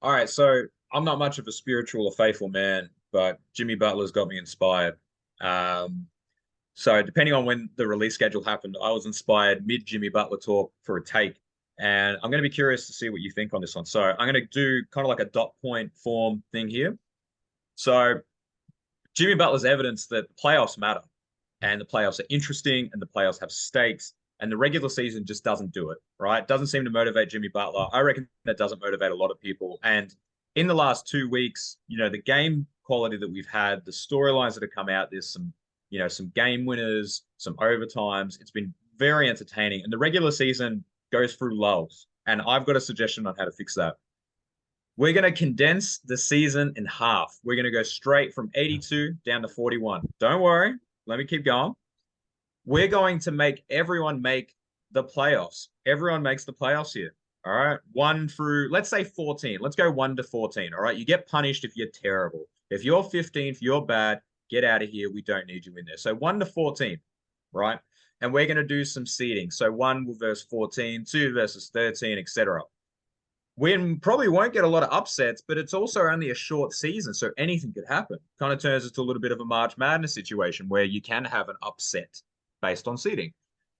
All right, so I'm not much of a spiritual or faithful man, but Jimmy Butler's got me inspired. Um, so depending on when the release schedule happened, I was inspired mid Jimmy Butler talk for a take, and I'm going to be curious to see what you think on this one. So I'm going to do kind of like a dot point form thing here. So Jimmy Butler's evidence that the playoffs matter, and the playoffs are interesting, and the playoffs have stakes, and the regular season just doesn't do it, right? Doesn't seem to motivate Jimmy Butler. I reckon that doesn't motivate a lot of people. And in the last 2 weeks, the game quality that we've had, the storylines that have come out, there's some game winners, some overtimes. It's been very entertaining. And the regular season goes through lulls. And I've got a suggestion on how to fix that. We're going to condense the season in half. We're going to go straight from 82 down to 41. Don't worry. Let me keep going. We're going to make everyone make the playoffs. Everyone makes the playoffs here. All right. One through, let's say 14. Let's go 1 to 14. All right. You get punished if you're terrible. If you're 15th, you're bad. Get out of here. We don't need you in there. So 1 to 14. Right. And we're going to do some seeding. So 1 versus 14, 2 versus 13, etc. We probably won't get a lot of upsets, but it's also only a short season, so anything could happen. Kind of turns into a little bit of a March Madness situation where you can have an upset based on seeding.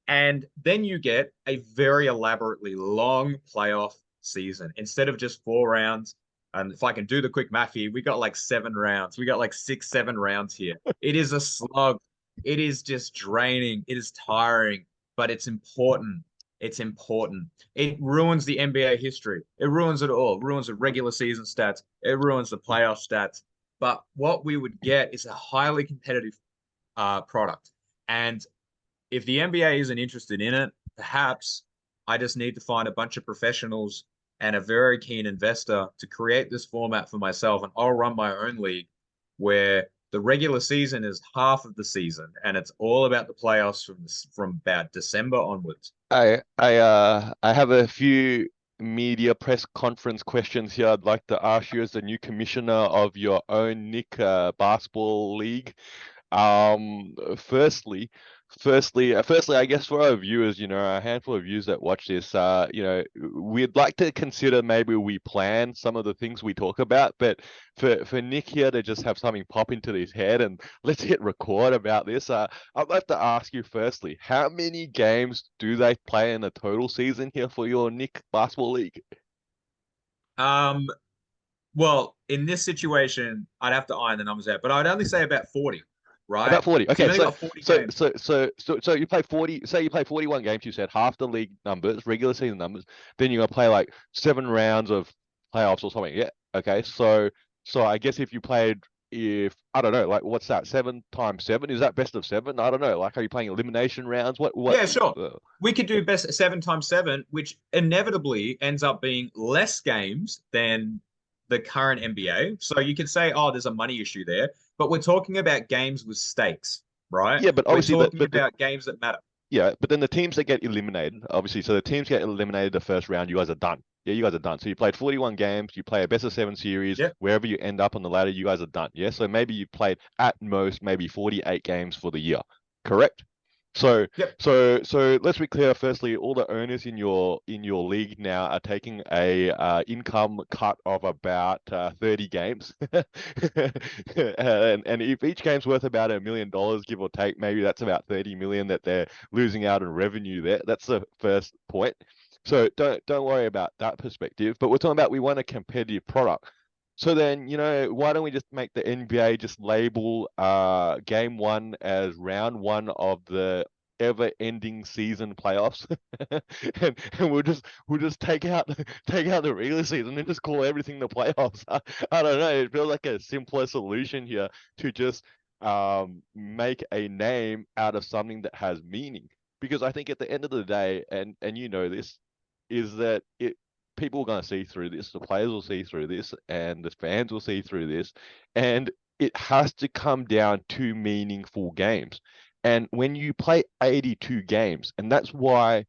And then you get a very elaborately long playoff season instead of just 4 rounds. And if I can do the quick math here, we got like 7 rounds. We got like 6, 7 rounds here. It is a slug. It is just draining. It is tiring, but it's important. It's important. It ruins the NBA history. It ruins it all. It ruins the regular season stats. It ruins the playoff stats. But what we would get is a highly competitive product. And if the NBA isn't interested in it, perhaps I just need to find a bunch of professionals and a very keen investor to create this format for myself, and I'll run my own league where the regular season is half of the season, and it's all about the playoffs from about December onwards. I have a few media press conference questions here. I'd like to ask you as the new commissioner of your own Nick basketball league. Um, firstly, firstly, I guess for our viewers, a handful of viewers that watch this, we'd like to consider maybe we plan some of the things we talk about, but for Nick here to just have something pop into his head and let's hit record about this. I'd like to ask you firstly, how many games do they play in a total season here for your Nick basketball league? Um, well, in this situation, I'd have to iron the numbers out, but I'd only say about 40, About right? 40. So you've Okay, only so got 40 so games. so so so so you play 40, say you play 41 games, you said half the league numbers, regular season numbers, then you're gonna play like 7 rounds of playoffs or something. Yeah. Okay. So I guess if you played if I don't know, like what's that? 7 times 7? Is that best of seven? I don't know. Like are you playing elimination rounds? What Yeah, sure. uh, We could do best 7 times 7, which inevitably ends up being less games than the current NBA. So you could say, oh, there's a money issue there, but we're talking about games with stakes, right? yeah, but We're obviously talking about games that matter. but then the teams that get eliminated, obviously, so the teams get eliminated the first round, you guys are done. Yeah, you guys are done. So you played 41 games, you play a best of seven series, Yeah. wherever you end up on the ladder, you guys are done. Yeah, so maybe you played at most maybe 48 games for the year, correct? So, Yep. so let's be clear. Firstly, all the owners in your league now are taking a income cut of about 30 games, and if each game's worth about $1 million, give or take, maybe that's about 30 million that they're losing out in revenue there. That's the first point. So don't worry about that perspective. But we're talking about we want a competitive product. So then, why don't we just make the NBA just label game one as round one of the ever-ending season playoffs, and we'll just take out the regular season and just call everything the playoffs. I don't know. It feels like a simpler solution here to just make a name out of something that has meaning. Because I think at the end of the day, and you know this, is that it people are going to see through this, the players will see through this, and the fans will see through this, and it has to come down to meaningful games. And when you play 82 games, and that's why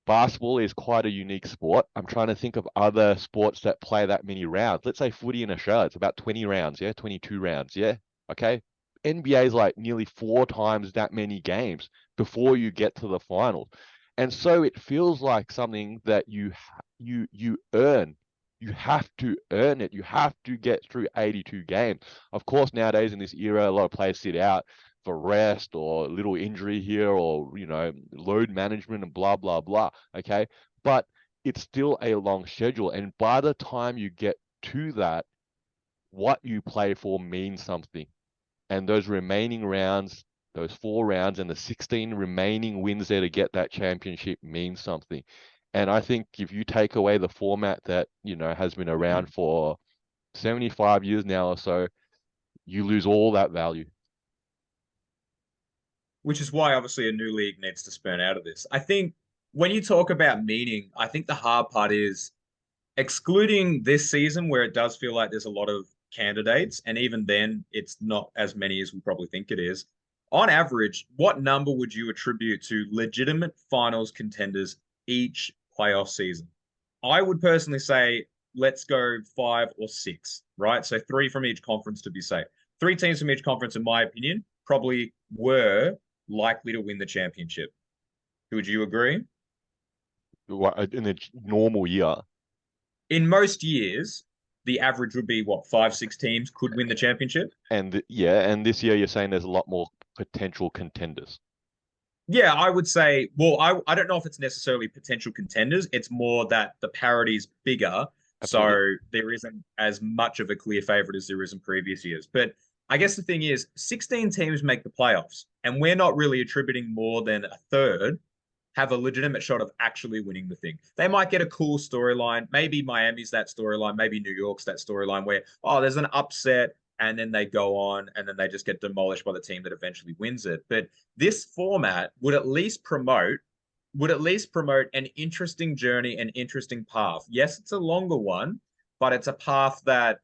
basketball is quite a unique sport. I'm trying to think of other sports that play that many rounds. Let's say footy in Australia, it's about 20 rounds, yeah, 22 rounds, yeah. Okay. NBA is like nearly 4 times that many games before you get to the finals. And so it feels like something that you earn You have to earn it. You have to get through 82 games. Of course, nowadays in this era, a lot of players sit out for rest or little injury here or, load management and blah, blah, blah. Okay. But it's still a long schedule. And by the time you get to that, what you play for means something. And those remaining rounds, those 4 rounds and the 16 remaining wins there to get that championship means something. And I think if you take away the format that, has been around for 75 years now or so, you lose all that value. Which is why obviously a new league needs to spurn out of this. I think when you talk about meaning, I think the hard part is excluding this season where it does feel like there's a lot of candidates, and even then, it's not as many as we probably think it is. On average, what number would you attribute to legitimate finals contenders each playoff season? I would personally say let's go 5 or 6, right? So 3 from each conference to be safe. 3 teams from each conference, in my opinion, probably were likely to win the championship. Would you agree? In a normal year. In most years, the average would be what, 5, 6 teams could win the championship? And this year you're saying there's a lot more potential contenders. Yeah, I would say, well, I don't know if it's necessarily potential contenders. It's more that the parity is bigger. Absolutely. So there isn't as much of a clear favorite as there is in previous years. But I guess the thing is, 16 teams make the playoffs, and we're not really attributing more than a third have a legitimate shot of actually winning the thing. They might get a cool storyline. Maybe Miami's that storyline. Maybe New York's that storyline where, oh, there's an upset and then they go on and then they just get demolished by the team that eventually wins it. But this format would at least promote an interesting journey, an interesting path. Yes, it's a longer one, but it's a path that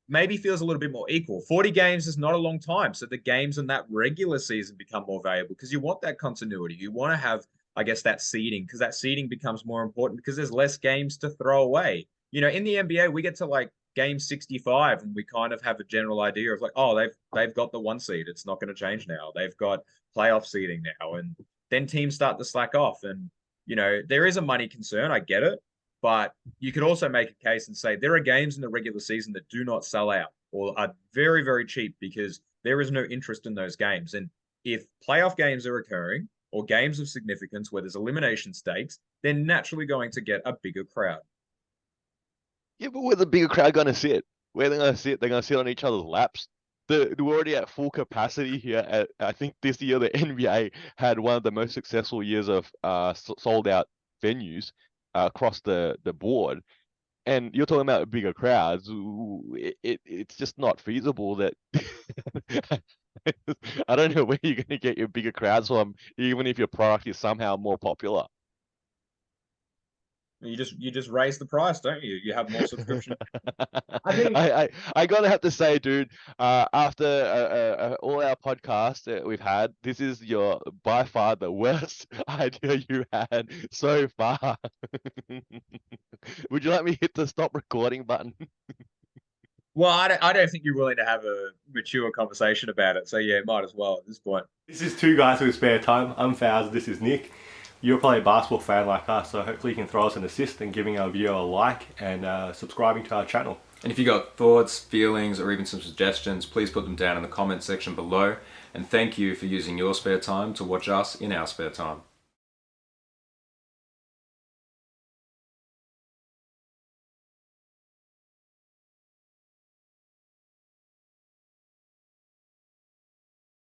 maybe feels a little bit more equal. 40 games is not a long time. So the games in that regular season become more valuable because you want that continuity. You want to have, I guess, that seeding because that seeding becomes more important because there's less games to throw away. In the NBA, we get to like game 65 and we kind of have a general idea of like, oh, they've got the 1 seed. It's not going to change now. They've got playoff seeding now. And then teams start to slack off. And, there is a money concern. I get it. But you could also make a case and say there are games in the regular season that do not sell out or are very, very cheap because there is no interest in those games. And if playoff games are occurring or games of significance where there's elimination stakes, they're naturally going to get a bigger crowd. Yeah, but where the bigger crowd going to sit? Where they're going to sit? They're going to sit on each other's laps. We're already at full capacity here. I think this year the NBA had one of the most successful years of sold out venues across the board. And you're talking about bigger crowds. It's just not feasible that I don't know where you're going to get your bigger crowds from, even if your product is somehow more popular. You just raise the price, don't you? You have more subscription. I think I gotta have to say, dude, after all our podcasts that we've had, this is your by far the worst idea you had so far. Would you like me to hit the stop recording button? well, I don't think you're willing to have a mature conversation about it. So yeah, might as well at this point. This is two guys with spare time. I'm Fowles, this is Nick. You're probably a basketball fan like us, so hopefully you can throw us an assist and giving our video a like and subscribing to our channel. And if you got thoughts, feelings, or even some suggestions, please put them down in the comment section below. And thank you for using your spare time to watch us in our spare time.